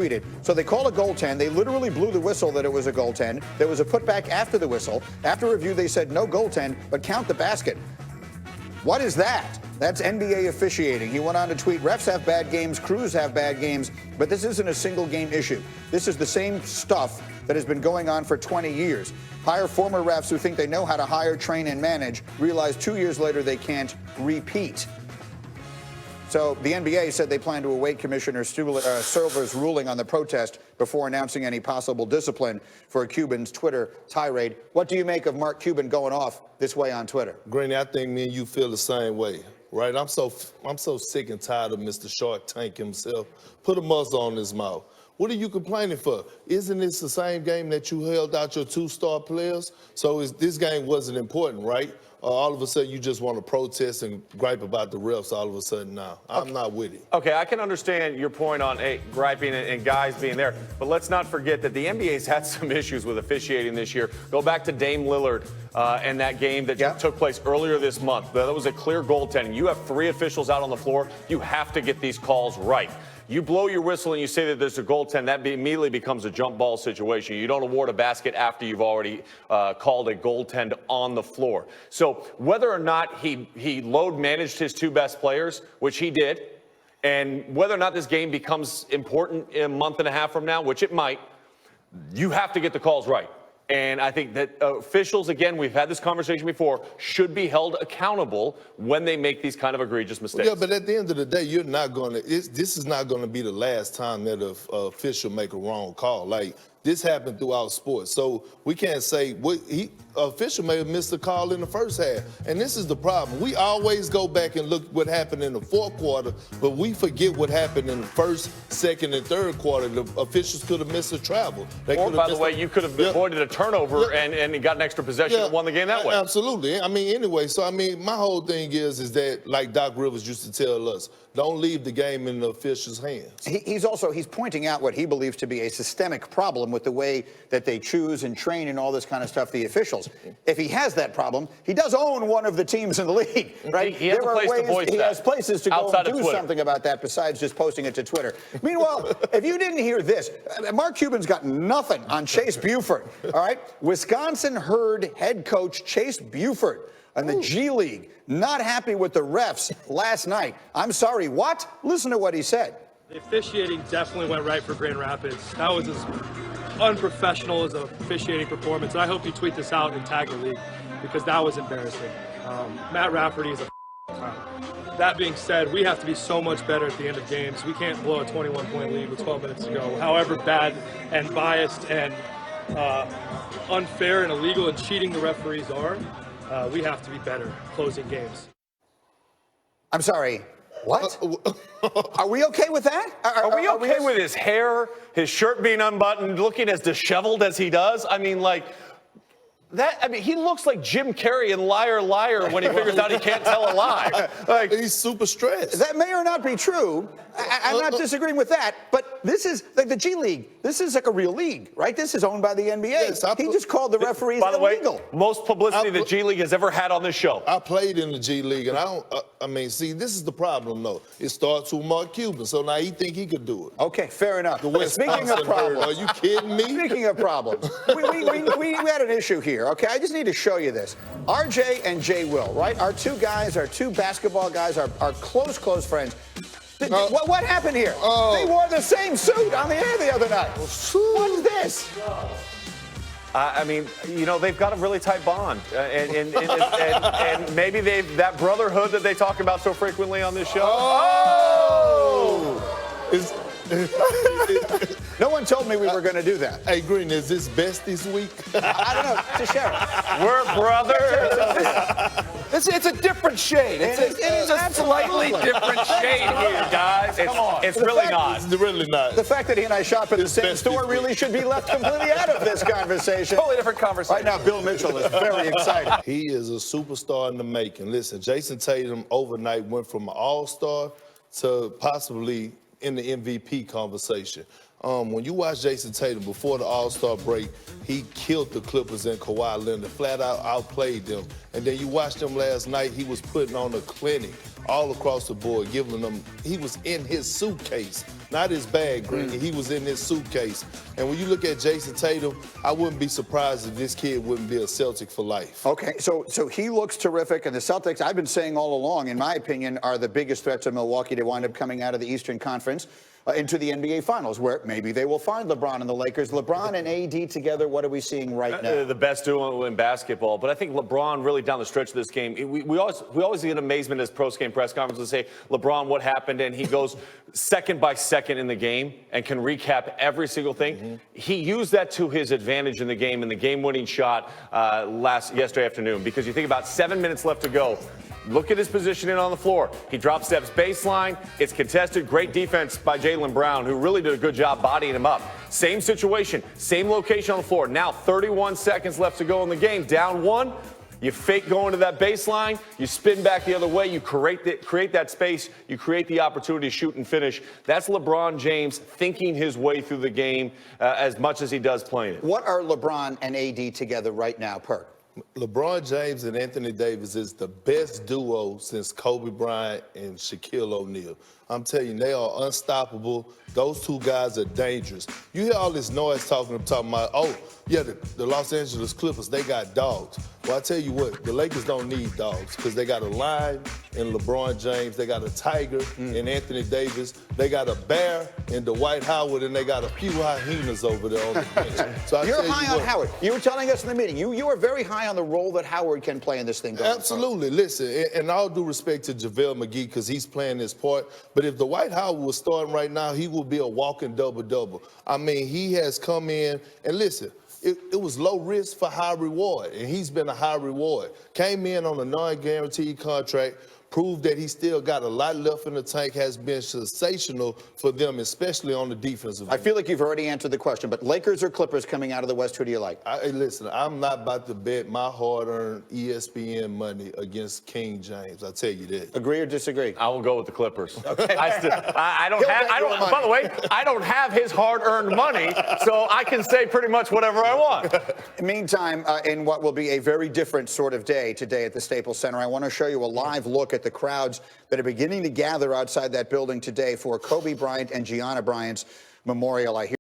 tweeted. So they call a goaltend. They literally blew the whistle that it was a goaltend. There was a putback after the whistle. After review, they said no goaltend, but count the basket. What is that? That's NBA officiating. He went on to tweet, refs have bad games, crews have bad games, but this isn't a single game issue. This is the same stuff that has been going on for 20 years. Hire former refs who think they know how to hire, train, and manage, realize 2 years later they can't repeat. So the NBA said they plan to await Commissioner Silver's ruling on the protest before announcing any possible discipline for Cuban's Twitter tirade. What do you make of Mark Cuban going off this way on Twitter? Greeny, I think me and you feel the same way, right? I'm so sick and tired of Mr. Shark Tank himself. Put a muzzle on his mouth. What are you complaining for? Isn't this the same game that you held out your two-star players? So this game wasn't important, right? All of a sudden you just want to protest and gripe about the refs all of a sudden now. I'm not with it. Okay, I can understand your point on griping and guys being there, but let's not forget that the NBA's had some issues with officiating this year. Go back to Dame Lillard and that game that took place earlier this month. That was a clear goaltending. You have 3 officials out on the floor. You have to get these calls right. You blow your whistle and you say that there's a goaltend, that immediately becomes a jump ball situation. You don't award a basket after you've already called a goaltend on the floor. So whether or not he load managed his 2 best players, which he did, and whether or not this game becomes important in a month and a half from now, which it might, you have to get the calls right. And I think that officials, again, we've had this conversation before, should be held accountable when they make these kind of egregious mistakes. Yeah, but at the end of the day, you're not going to, this is not going to be the last time that an official make a wrong call. Like, this happened throughout sports. So we can't say, official may have missed a call in the first half. And this is the problem. We always go back and look what happened in the fourth quarter, but we forget what happened in the first, second, and third quarter. The officials could have missed a travel. Or, by the way, you could have avoided a turnover and got an extra possession and won the game that way. Absolutely. I mean, anyway, so, I mean, my whole thing is that, like Doc Rivers used to tell us, don't leave the game in the officials' hands. He's pointing out what he believes to be a systemic problem with the way that they choose and train and all this kind of stuff, the officials. If he has that problem, he does own one of the teams in the league, right? He has a place to voice that. He has places to go and do Twitter. something about that besides just posting it to Twitter. Meanwhile, if you didn't hear this, Mark Cuban's got nothing on Chase Buford, all right? Wisconsin Herd head coach Chase Buford and the G League, not happy with the refs last night. I'm sorry, what? Listen to what he said. The officiating definitely went right for Grand Rapids. That was as unprofessional as an officiating performance. And I hope you tweet this out and tag the league because that was embarrassing. Matt Rafferty is a clown. That being said, we have to be so much better at the end of games. We can't blow a 21-point lead with 12 minutes to go. However bad and biased and unfair and illegal and cheating the referees are, we have to be better closing games. I'm sorry, what? Are we okay with that? Are we okay with his hair, his shirt being unbuttoned, looking as disheveled as he does? I mean, like, he looks like Jim Carrey in Liar Liar when he figures out he can't tell a lie. Like, he's super stressed. That may or not be true. I'm not disagreeing with that, but this is like the G League. This is like a real league, right? This is owned by the NBA. Yes, he just called the referees illegal. By the way, most publicity the G League has ever had on this show. I played in the G League, and I mean, see, this is the problem, though. It starts with Mark Cuban, so now he think he could do it. Okay, fair enough. Speaking of problems, are you kidding me? Speaking of problems, we had an issue here. Okay, I just need to show you this. RJ and J. Will, right? Our 2 guys, our 2 basketball guys, our close friends. What happened here? They wore the same suit on the air the other night. What's this? I mean, you know, they've got a really tight bond, and maybe that brotherhood that they talk about so frequently on this show. No one told me we were going to do that. Hey, Green, is this besties week? I don't know. To share. We're brothers. It's a different shade. It's a slightly different shade here, guys. Come on. It's really not. It's really not. The fact that he and I shop at the same store really should be left completely out of this conversation. Totally different conversation. Right now, Bill Mitchell is very excited. He is a superstar in the making. Listen, Jason Tatum overnight went from an all-star to possibly in the MVP conversation. When you watch Jason Tatum before the All-Star break, he killed the Clippers and Kawhi Leonard, flat out outplayed them. And then you watched him last night, he was putting on a clinic all across the board, giving them, he was in his suitcase, not his bag, Green. He was in his suitcase. And when you look at Jason Tatum, I wouldn't be surprised if this kid wouldn't be a Celtic for life. Okay, so he looks terrific, and the Celtics, I've been saying all along, in my opinion, are the biggest threat to Milwaukee to wind up coming out of the Eastern Conference into the NBA Finals, where maybe they will find LeBron and the Lakers. LeBron and AD together, what are we seeing right now? The best duo in basketball. But I think LeBron really down the stretch of this game, we always get amazement as post-game press conferences say, LeBron, what happened? And he goes second by second in the game and can recap every single thing. He used that to his advantage in the game, in the game-winning shot yesterday afternoon. Because you think about 7 minutes left to go. Look at his positioning on the floor. He drop steps baseline. It's contested. Great defense by Jaylen Brown, who really did a good job bodying him up. Same situation, same location on the floor. Now 31 seconds left to go in the game. Down one. You fake going to that baseline. You spin back the other way. You create that space. You create the opportunity to shoot and finish. That's LeBron James thinking his way through the game as much as he does playing it. What are LeBron and AD together right now, Perk? LeBron James and Anthony Davis is the best duo since Kobe Bryant and Shaquille O'Neal. I'm telling you, they are unstoppable. Those two guys are dangerous. You hear all this noise talking about, oh, yeah, the Los Angeles Clippers, they got dogs. Well, I tell you what, the Lakers don't need dogs because they got a lion in LeBron James. They got a tiger in Anthony Davis. They got a bear in Dwight Howard, and they got a few hyenas over there on the bench. So You're high on Howard. You were telling us in the meeting, you are very high on the role that Howard can play in this thing. Absolutely. Listen, and all due respect to JaVale McGee because he's playing his part, but if Dwight Howard was starting right now, he would be a walking double-double. I mean, he has come in, and listen, it was low risk for high reward, and he's been a high reward. Came in on a non-guaranteed contract, proved that he still got a lot left in the tank, has been sensational for them, especially on the defensive end. I feel like you've already answered the question, but Lakers or Clippers coming out of the West, who do you like? Hey, listen, I'm not about to bet my hard-earned ESPN money against King James. I tell you that. Agree or disagree? I will go with the Clippers. Okay. I don't have. By the way, I don't have his hard-earned money, so I can say pretty much whatever I want. Meantime, in what will be a very different sort of day today at the Staples Center, I want to show you a live look at the crowds that are beginning to gather outside that building today for Kobe Bryant and Gianna Bryant's memorial. I hear